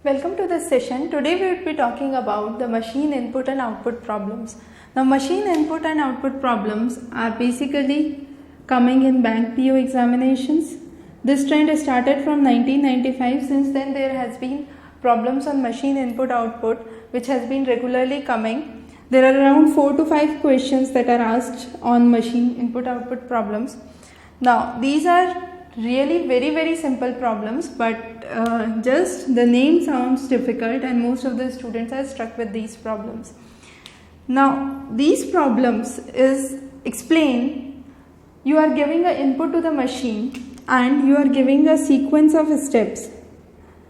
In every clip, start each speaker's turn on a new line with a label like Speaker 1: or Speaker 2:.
Speaker 1: Welcome to this session. Today we will be talking about the machine input and output problems. Now machine input and output problems are basically coming in bank PO examinations. This trend started from 1995. Since then there has been problems on machine input output which has been regularly coming. There are around 4 to 5 questions that are asked on machine input output problems. Now these are really very simple problems, but just the name sounds difficult and most of the students are stuck with these problems. Now these problems is explain you are giving an input to the machine and you are giving a sequence of steps,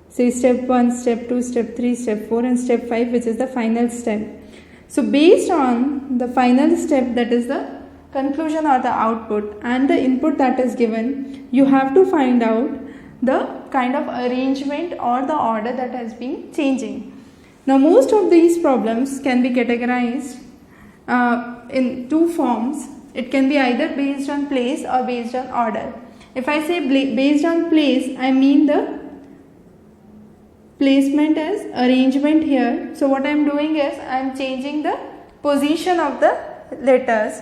Speaker 1: say step 1, step 2, step 3, step 4 and step 5, which is the final step. So based on the final step, that is the conclusion or the output, and the input that is given, you have to find out the kind of arrangement or the order that has been changing. Now most of these problems can be categorized in two forms. It can be either based on place or based on order. If I say based on place, I mean the placement as arrangement here. So what I am doing is I am changing the position of the letters.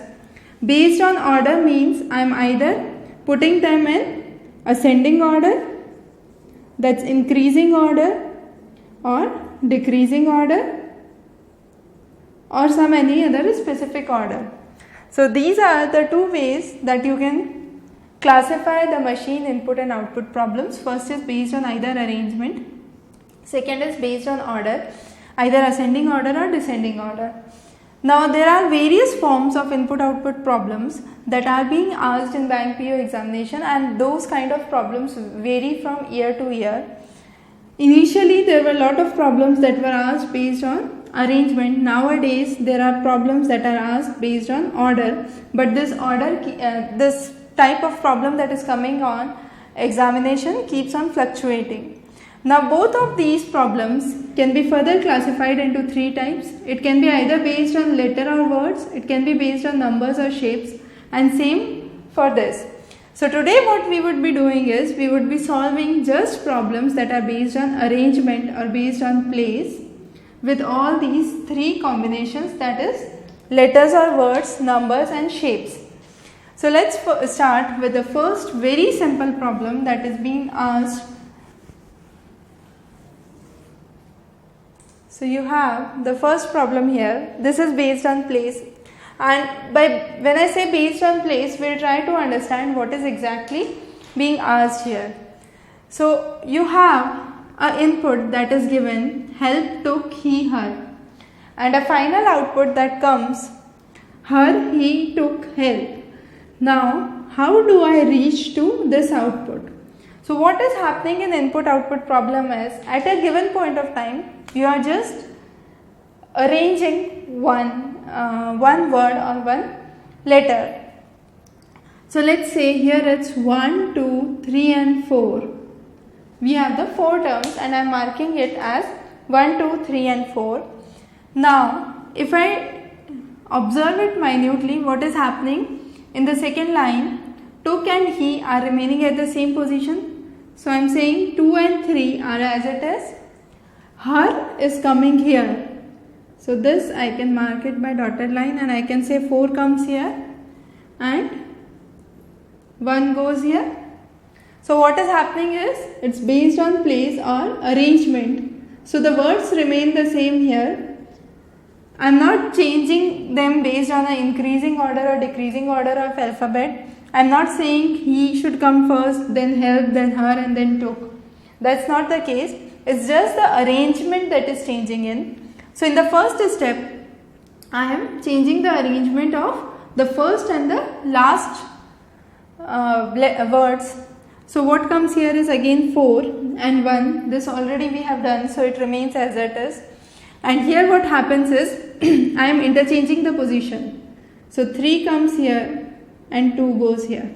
Speaker 1: Based on order means I am either putting them in ascending order, that's increasing order, or decreasing order, or some any other specific order. So these are the two ways that you can classify the machine input and output problems. First is based on either arrangement, second is based on order, either ascending order or descending order. Now there are various forms of input output problems that are being asked in bank PO examination, and those kind of problems vary from year to year. Initially there were a lot of problems that were asked based on arrangement. Nowadays there are problems that are asked based on order, but this type of problem that is coming on examination keeps on fluctuating. Now both of these problems can be further classified into three types. It can be either based on letter or words, it can be based on numbers or shapes, and same for this. So today what we would be doing is we would be solving just problems that are based on arrangement or based on place with all these three combinations, that is letters or words, numbers and shapes. So let's start with the first very simple problem that is being asked. So you have the first problem here. This is based on place, and when I say based on place, we will try to understand what is exactly being asked here. So you have an input that is given, help, took, he, her, and a final output that comes, her, he, took, help. Now how do I reach to this output? So what is happening in input output problem is, at a given point of time you are just arranging one word or one letter. So let's say here it's 1, 2, 3 and 4. We have the 4 terms and I am marking it as 1, 2, 3 and 4. Now if I observe it minutely, what is happening in the second line, took and he are remaining at the same position. So I am saying 2 and 3 are as it is. Her is coming here. So this I can mark it by dotted line, and I can say 4 comes here and 1 goes here. So what is happening is, it's based on place or arrangement. So the words remain the same here. I am not changing them based on an increasing order or decreasing order of alphabet. I am not saying he should come first, then help, then her and then took. That's not the case. It's just the arrangement that is changing in. So in the first step, I am changing the arrangement of the first and the last words. So what comes here is again 4 and 1. This already we have done, so it remains as it is. And here what happens is, I am interchanging the position. So 3 comes here and 2 goes here.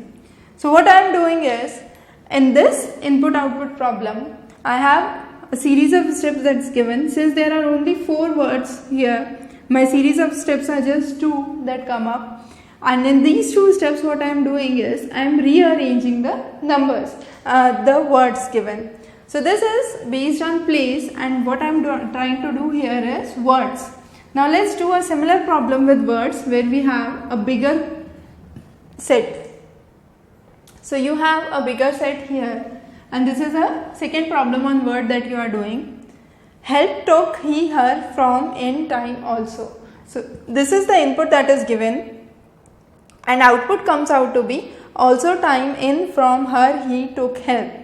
Speaker 1: So what I am doing is, in this input output problem, I have a series of steps that's given. Since there are only 4 words here, my series of steps are just 2 that come up, and in these 2 steps what I am doing is I am rearranging the numbers, the words given. So this is based on place, and what I am trying to do here is words. Now let's do a similar problem with words where we have a bigger set. So you have a bigger set here, and this is a second problem on word that you are doing. Help took he her from in time also. So this is the input that is given, and output comes out to be also time in from her he took help.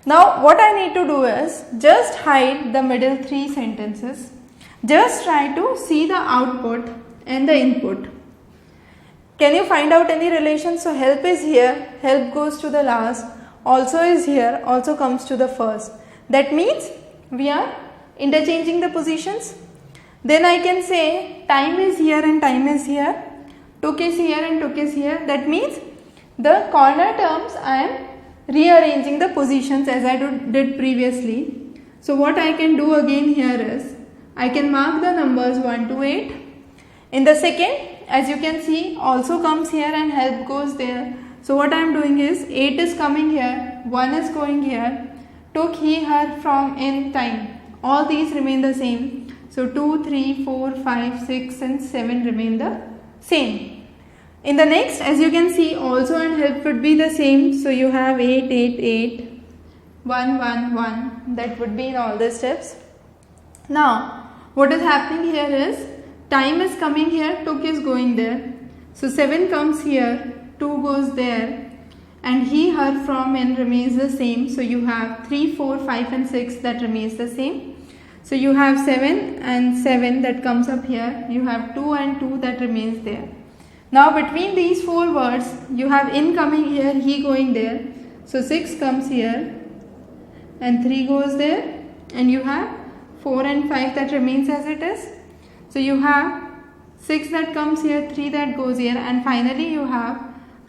Speaker 1: Now what I need to do is just hide the middle three sentences. Just try to see the output and the input. Can you find out any relation? So help is here, help goes to the last, also is here, also comes to the first. That means we are interchanging the positions. Then I can say time is here and time is here, took is here and took is here. That means the corner terms I am rearranging the positions as I did previously. So what I can do again here is I can mark the numbers 1 to 8. In the second, as you can see, also comes here and help goes there. So what I am doing is 8 is coming here, 1 is going here, took he her from in time. All these remain the same. So 2, 3, 4, 5, 6 and 7 remain the same. In the next, as you can see, also and help would be the same. So you have 8, 8, 8, 1, 1, 1. That would be in all the steps. Now, what is happening here is time is coming here, took is going there. So 7 comes here, 2 goes there, and he, her, from, in remains the same. So you have 3, 4, 5 and 6 that remains the same. So you have 7 and 7 that comes up here. You have 2 and 2 that remains there. Now between these 4 words, you have in coming here, he going there. So 6 comes here and 3 goes there, and you have 4 and 5 that remains as it is. So you have 6 that comes here, 3 that goes here, and finally you have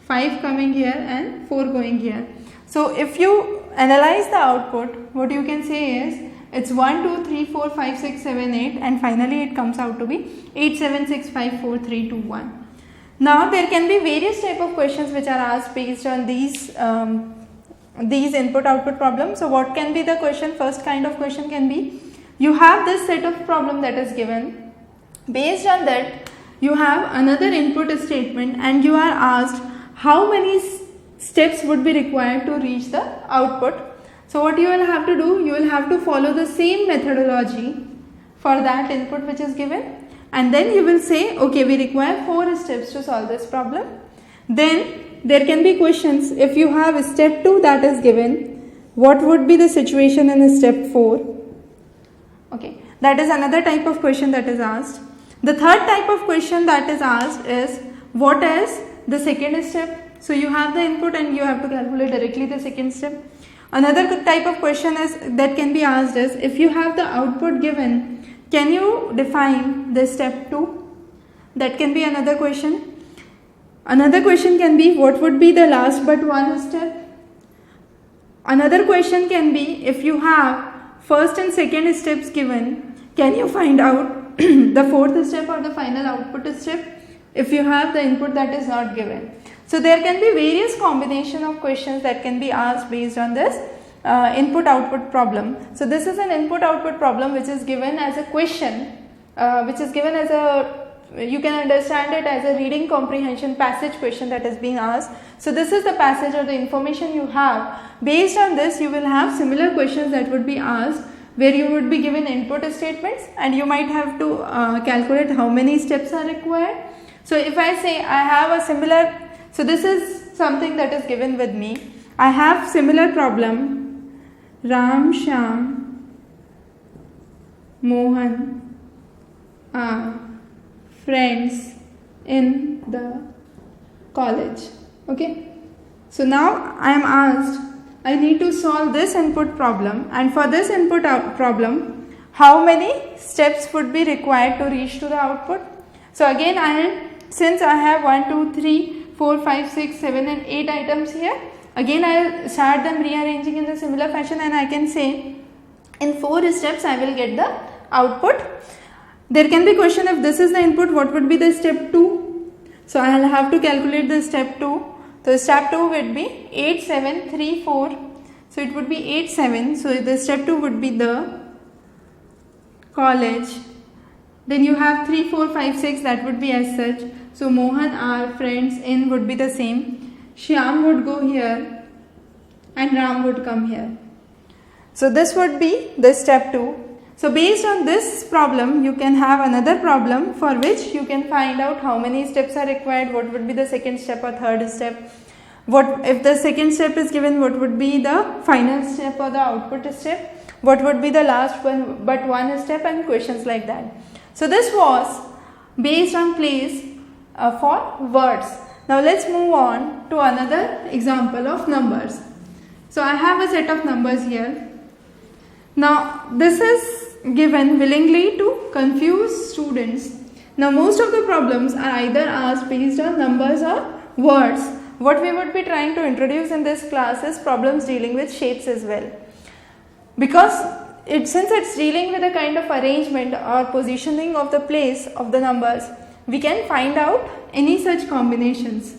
Speaker 1: 5 coming here and 4 going here. So if you analyze the output, what you can say is it's 1, 2, 3, 4, 5, 6, 7, 8, and finally it comes out to be 8, 7, 6, 5, 4, 3, 2, 1. Now there can be various type of questions which are asked based on these input-output problems. So what can be the question? First kind of question can be, you have this set of problem that is given. Based on that, you have another input statement and you are asked how many steps would be required to reach the output. So what you will have to do, you will have to follow the same methodology for that input which is given, and then you will say, okay, we require 4 steps to solve this problem. Then there can be questions, if you have step 2 that is given, what would be the situation in step 4? Okay, that is another type of question that is asked. The third type of question that is asked is, what is the second step? So you have the input and you have to calculate directly the second step. Another type of question is that can be asked is, if you have the output given, can you define the step 2? That can be another question. Another question can be, what would be the last but one step? Another question can be, if you have first and second steps given, can you find out the fourth step or the final output step if you have the input that is not given? So there can be various combination of questions that can be asked based on this input-output problem. So this is an input-output problem which is given as a question, which is given as a, you can understand it as a reading comprehension passage question that is being asked. So this is the passage or the information you have. Based on this, you will have similar questions that would be asked where you would be given input statements and you might have to calculate how many steps are required. So if I say I have a similar, so this is something that is given with me. I have similar problem, Ram, Shyam, Mohan are friends in the college. Okay. So now I am asked, I need to solve this input problem, and for this input problem, how many steps would be required to reach to the output? So again, since I have 1, 2, 3, 4, 5, 6, 7 and 8 items here, again I will start them rearranging in the similar fashion and I can say in 4 steps I will get the output. There can be question, if this is the input, what would be the step 2? So I will have to calculate the step 2. So step 2 would be 8, 7, 3, 4. So it would be 8, 7. So the step 2 would be the college. Then you have 3, 4, 5, 6, that would be as such. So Mohan, our friends, in would be the same. Shyam would go here and Ram would come here. So this would be the step 2. So based on this problem, you can have another problem for which you can find out how many steps are required, what would be the second step or third step. What if the second step is given, what would be the final step or the output step, what would be the last one but one step, and questions like that. So this was based on place for words. Now let's move on to another example of numbers. So I have a set of numbers here. Now this is given willingly to confuse students. Now most of the problems are either asked based on numbers or words. What we would be trying to introduce in this class is problems dealing with shapes as well. Because since it's dealing with a kind of arrangement or positioning of the place of the numbers, we can find out any such combinations.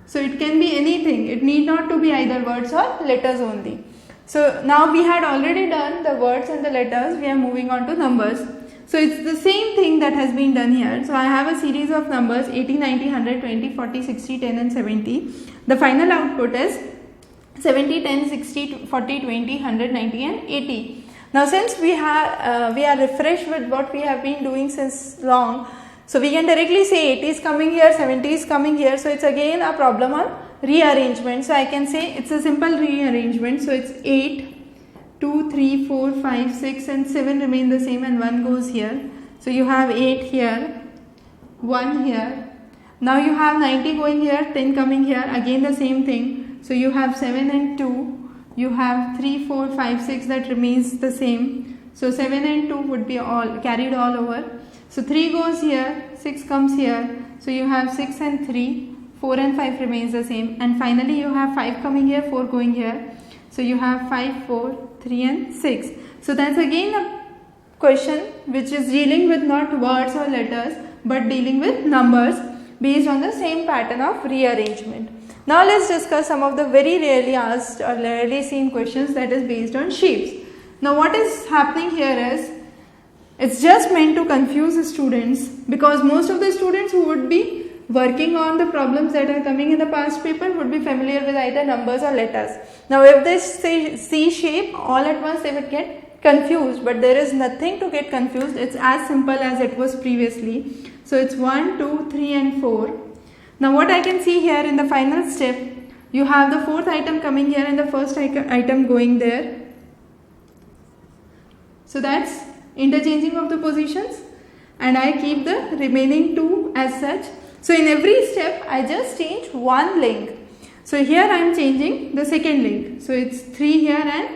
Speaker 1: So it can be anything. It need not to be either words or letters only. So now we had already done the words and the letters. We are moving on to numbers. So it's the same thing that has been done here. So I have a series of numbers 80, 90, 100, 20, 40, 60, 10 and 70. The final output is 70, 10, 60, 40, 20, 100, 90 and 80. Now since we are refreshed with what we have been doing since long, so we can directly say 80 is coming here, 70 is coming here. So it's again a problem on rearrangement. So I can say it's a simple rearrangement. So it's 8, 2, 3, 4, 5, 6 and 7 remain the same and 1 goes here. So you have 8 here, 1 here. Now you have 90 going here, 10 coming here, again the same thing. So you have 7 and 2, you have 3, 4, 5, 6 that remains the same. So 7 and 2 would be all carried all over. So 3 goes here, 6 comes here. So you have 6 and 3, 4 and 5 remains the same. And finally you have 5 coming here, 4 going here. So you have 5, 4, 3 and 6. So that's again a question which is dealing with not words or letters but dealing with numbers based on the same pattern of rearrangement. Now let's discuss some of the very rarely asked or rarely seen questions that is based on shapes. Now what is happening here is, it's just meant to confuse the students because most of the students who would be working on the problems that are coming in the past paper would be familiar with either numbers or letters. Now if they see shape all at once they would get confused, but there is nothing to get confused. It's as simple as it was previously. So it's 1, 2, 3 and 4. Now what I can see here in the final step, you have the fourth item coming here and the first item going there. So that's interchanging of the positions and I keep the remaining 2 as such. So in every step I just change one link. So here I am changing the second link. So it's 3 here and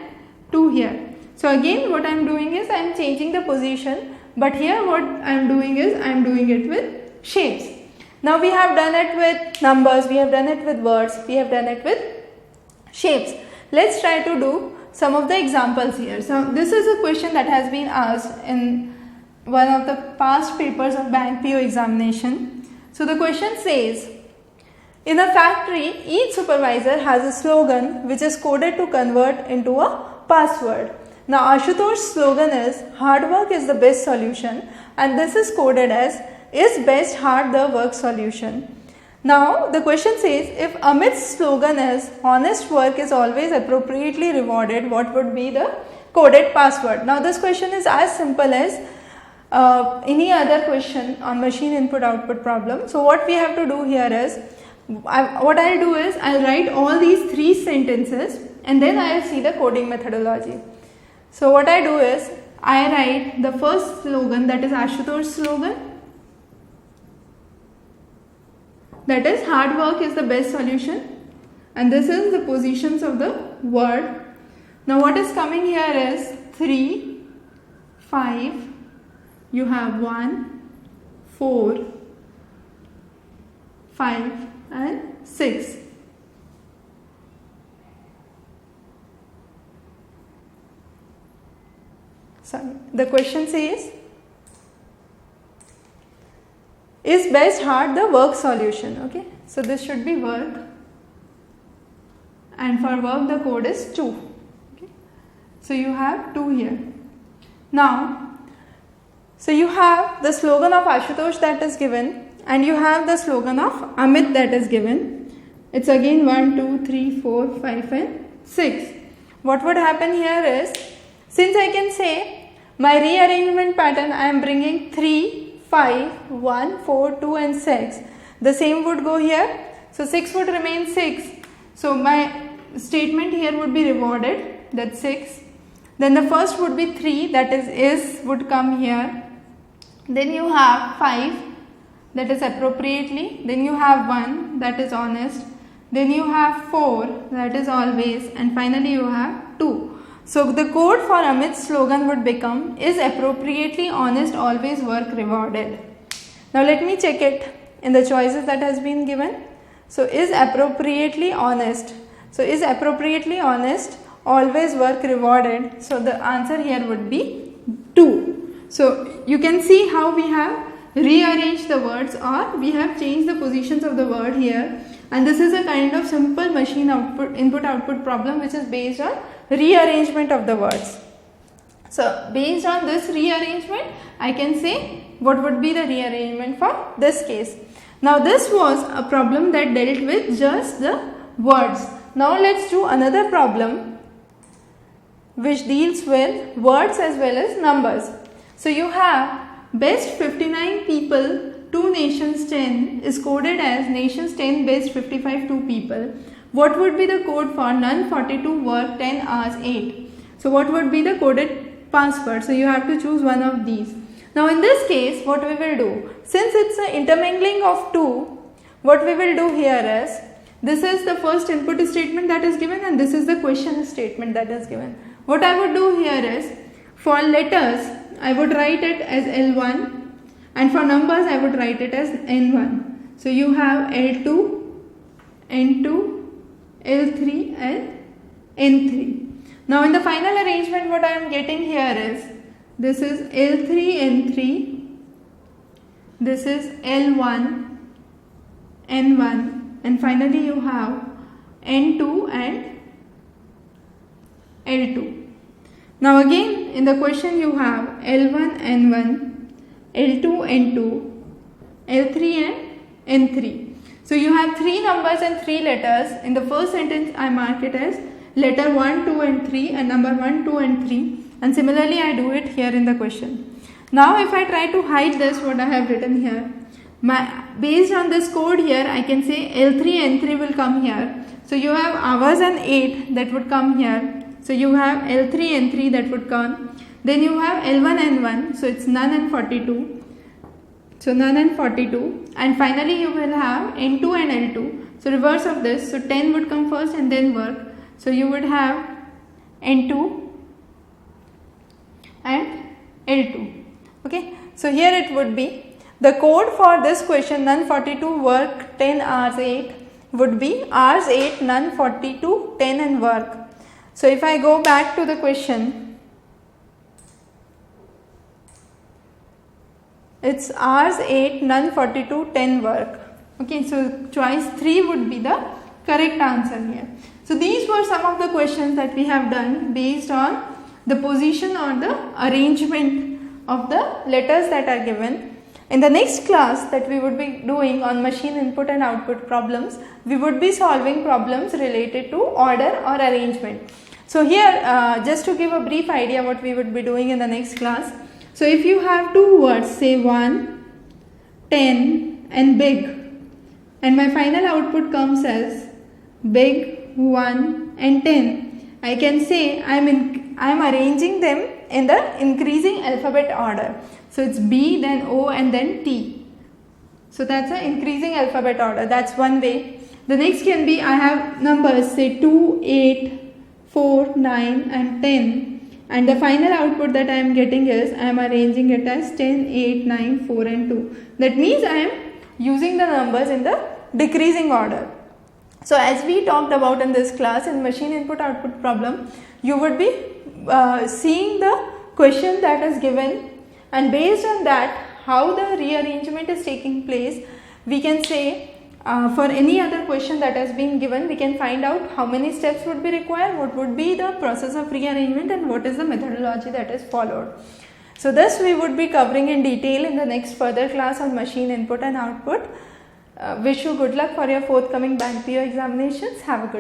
Speaker 1: 2 here. So again what I am doing is I am changing the position, but here what I am doing is I am doing it with shapes. Now we have done it with numbers, we have done it with words, we have done it with shapes. Let's try to do some of the examples here. So this is a question that has been asked in one of the past papers of Bank PO examination. So the question says, in a factory, each supervisor has a slogan which is coded to convert into a password. Now Ashutosh's slogan is, hard work is the best solution, and this is coded as, is best hard the work solution. Now the question says, if Amit's slogan is, honest work is always appropriately rewarded, what would be the coded password? Now this question is as simple as any other question on machine input output problem. So what we have to do here is, what I'll do is I'll write all these 3 sentences and then I'll see the coding methodology. So what I do is I write the first slogan, that is Ashutosh's slogan, that is hard work is the best solution, and this is the positions of the word. Now what is coming here is 3, 5, you have 1, 4, 5 and 6. Sorry, the question says, is best hard the work solution? Okay, so this should be work and for verb the code is 2. Okay. So you have 2 here. Now, so you have the slogan of Ashutosh that is given, and you have the slogan of Amit that is given. It's again 1, 2, 3, 4, 5 and 6. What would happen here is, since I can say my rearrangement pattern, I am bringing 3, 5, 1, 4, 2 and 6. The same would go here. So 6 would remain 6. So my statement here would be rewarded, that's 6. Then the first would be 3, that is would come here. Then you have 5, that is appropriately. Then you have 1, that is honest. Then you have 4, that is always. And finally you have 2. So the code for Amit's slogan would become, is appropriately honest, always work rewarded. Now let me check it in the choices that has been given. So is appropriately honest. So is appropriately honest, always work rewarded. So the answer here would be 2. So you can see how we have rearranged the words, or we have changed the positions of the word here. And this is a kind of simple machine input output problem which is based on rearrangement of the words. So based on this rearrangement, I can say what would be the rearrangement for this case. Now this was a problem that dealt with just the words. Now let's do another problem which deals with words as well as numbers. So you have best 59 people, 2 nations 10 is coded as nations 10 best 55 2 people. What would be the code for none 42 work 10 hours 8? So what would be the coded password? So you have to choose one of these. Now in this case, what we will do, since it's an intermingling of 2, what we will do here is, this is the first input statement that is given and this is the question statement that is given. What I would do here is, for letters, I would write it as L1 and for numbers I would write it as N1. So you have L2, N2, L3 and N3. Now in the final arrangement what I am getting here is, this is L3, N3, this is L1, N1 and finally you have N2 and L2. Now again in the question you have L1, N1, L2, N2, L3 and N3. So you have 3 numbers and 3 letters. In the first sentence I mark it as letter 1, 2 and 3 and number 1, 2 and 3, and similarly I do it here in the question. Now if I try to hide this, what I have written here, based on this code here I can say L3, N3 will come here. So you have hours and 8 that would come here. So you have L3, N3 that would come. Then you have L1, N1. So it's none and 42. So none and 42. And finally you will have N2 and L2. So reverse of this. So 10 would come first and then work. So you would have N2 and L2. Okay. So here it would be, the code for this question none 42 work 10 hours 8 would be hours 8 none 42 10 and work. So if I go back to the question, it's hours 8 none 42 10 work. Okay, so choice 3 would be the correct answer here. So these were some of the questions that we have done based on the position or the arrangement of the letters that are given. In the next class that we would be doing on machine input and output problems, we would be solving problems related to order or arrangement. So here just to give a brief idea what we would be doing in the next class. So if you have 2 words, say 1, 10 and big, and my final output comes as big, 1 and 10, I can say I am arranging them in the increasing alphabet order. So it's B, then O and then T. So that's an increasing alphabet order. That's one way. The next can be, I have numbers say 2, 8, 4, 9 and 10, and the final output that I am getting is I am arranging it as 10, 8, 9, 4 and 2. That means I am using the numbers in the decreasing order. So as we talked about in this class, in machine input output problem, you would be seeing the question that is given, and based on that how the rearrangement is taking place, we can say For any other question that has been given, we can find out how many steps would be required, what would be the process of rearrangement, and what is the methodology that is followed. So this we would be covering in detail in the next further class on machine input and output. Wish you good luck for your forthcoming bank PO examinations. Have a good day.